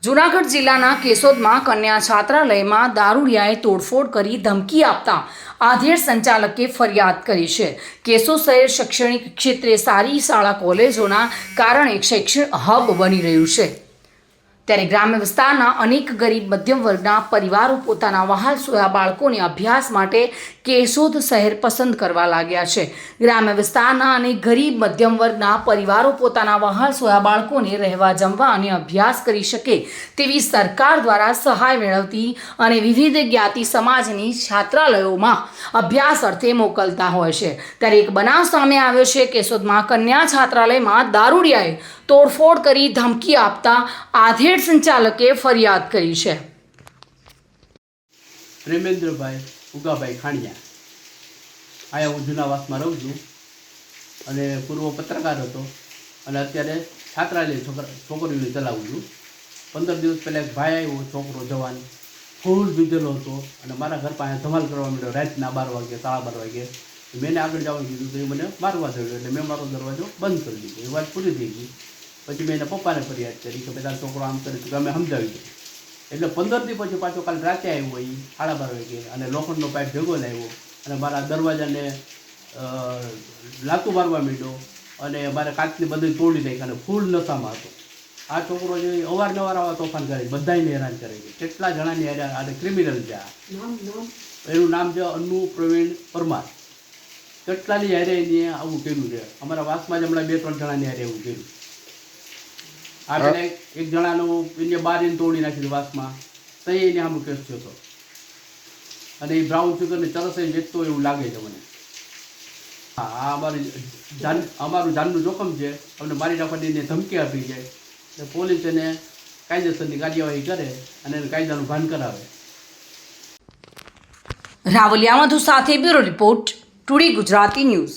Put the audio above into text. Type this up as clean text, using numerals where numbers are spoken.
જૂનાગઢ જિલ્લાના કેશોદમાં કન્યા છાત્રાલયમાં દારૂડિયાએ તોડફોડ કરી ધમકી આપતા આધેડ સંચાલકે ફરિયાદ કરી છે। કેશોદ શહેર શૈક્ષણિક ક્ષેત્રે સારી શાળા કોલેજોના કારણે શૈક્ષણિક હબ બની રહ્યું છે, ત્યારે ગ્રામ્ય વિસ્તારના અનેક ગરીબ મધ્યમ વર્ગના પરિવારો પોતાના વહાલ સોયા બાળકોને અભ્યાસ માટે કેશોદ શહેર પસંદ કરવા લાગ્યા છે। ગ્રામ્ય વિસ્તારના અનેક ગરીબ મધ્યમ વર્ગના પરિવારો પોતાના વહાલ સોયા બાળકોને રહેવા જમવા અને અભ્યાસ કરી શકે તેવી સરકાર દ્વારા સહાય મેળવતી અને વિવિધ જ્ઞાતિ સમાજની છાત્રાલયોમાં અભ્યાસ અર્થે મોકલતા હોય છે, ત્યારે એક બનાવ સામે આવ્યો છે। કેશોદમાં કન્યા છાત્રાલયમાં દારૂડિયાએ તોડફોડ કરી ધમકી આપતા આધેડ સંચાલકે ફરિયાદ કરી છે। પ્રેમેન્દ્રભાઈ ઉગાભાઈ ખાણિયા આયા હું જૂનાવાસમાં રહું છું અને પૂર્વ પત્રકાર હતો અને અત્યારે છાત્રાલય છોકરીઓને ચલાવું છું। 15 દિવસ પહેલાં એક ભાઈ આવ્યો, છોકરો જવાન ફૂલ પીધેલો હતો અને મારા ઘર પાસે ધમાલ કરવા માંડ્યો રાતના 12 વાગે 12:30 વાગે। મેં આગળ જવાનું કીધું તો એ મને મારવા થયો એટલે મેં મારો દરવાજો બંધ કરી દીધો। એ વાત પૂરી થઈ ગઈ પછી મેં એના પપ્પાને ફરિયાદ કરી કે તારો છોકરો આમ કરે તો અમે સમજાવી દઈએ। એટલે 15 દી પછી પાછો કાલે રાતે આવ્યો એ 12:30 વાગે અને લોખંડનો પાઇપ ભેગો લાવ્યો અને મારા દરવાજાને લાતું મારવા માંડ્યો અને મારે કાચની બધી તોડી નાખી અને ફૂલ નશામાં હતો। આ છોકરો જે અવારનવાર આવા તોફાન કરે, બધાને હેરાન કરે છે, કેટલા જણાની હેરાન અને ક્રિમિનલ છે। એનું નામ છે અન્નુ પ્રવીણ પરમાર। કેટલાની હારે એને આવું કર્યું છે, અમારા વાસમાં જ હમણાં 2-3 જણાની હારે એવું કર્યું। આ પેલા એક જણાનો એને બારીને તોડી નાખી વાસમાં, તો એને આમ કેસ થયો હતો અને એ બ્રાઉન શુગરને ચરસ વેચતો એવું લાગે છે મને। હા, આ અમારું જાનનું જોખમ છે, અમને મારી નાખવાની એને ધમકી આપી છે એટલે પોલીસ એને કાયદેસરની કાર્યવાહી કરે અને એને કાયદાનું ભાન કરાવે। રાવલિયા મધુ સાથે bureau report, today Gujarati news.